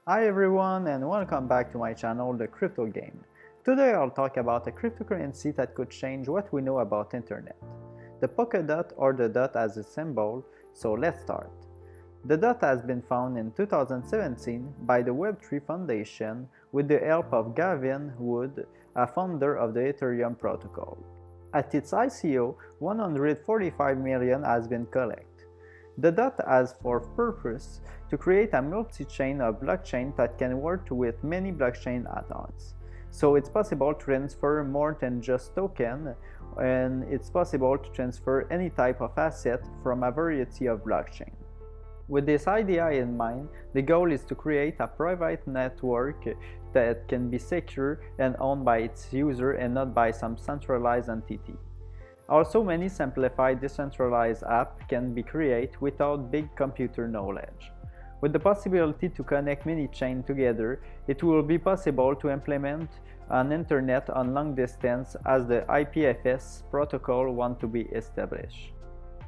Hi everyone and welcome back to my channel, The Crypto Game. Today I'll talk about a cryptocurrency that could change what we know about internet. The Polkadot, or the dot as a symbol, so let's start. The dot has been found in 2017 by the Web3 Foundation with the help of Gavin Wood, a founder of the Ethereum protocol. At its ICO, 145 million has been collected. The dot has for purpose to create a multi-chain of blockchain that can work with many blockchain add-ons. So it's possible to transfer more than just token, and it's possible to transfer any type of asset from a variety of blockchain. With this idea in mind, the goal is to create a private network that can be secure and owned by its user and not by some centralized entity. Also, many simplified decentralized apps can be created without big computer knowledge. With the possibility to connect many chains together, it will be possible to implement an internet on long distance as the IPFS protocol wants to be established.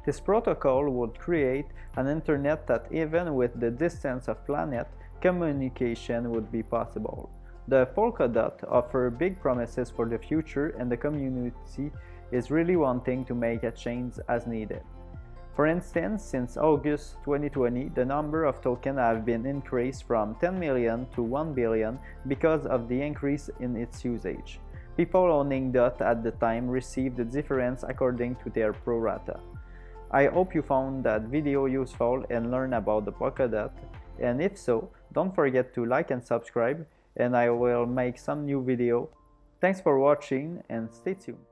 This protocol would create an internet that even with the distance of planet, communication would be possible. The Polkadot offers big promises for the future, and the community is really wanting to make a change as needed. For instance, since August 2020, the number of tokens have been increased from 10 million to 1 billion because of the increase in its usage. People owning DOT at the time received the difference according to their pro rata. I hope you found that video useful and learned about the Polkadot, and if so, don't forget to like and subscribe, and I will make some new video. Thanks for watching and stay tuned.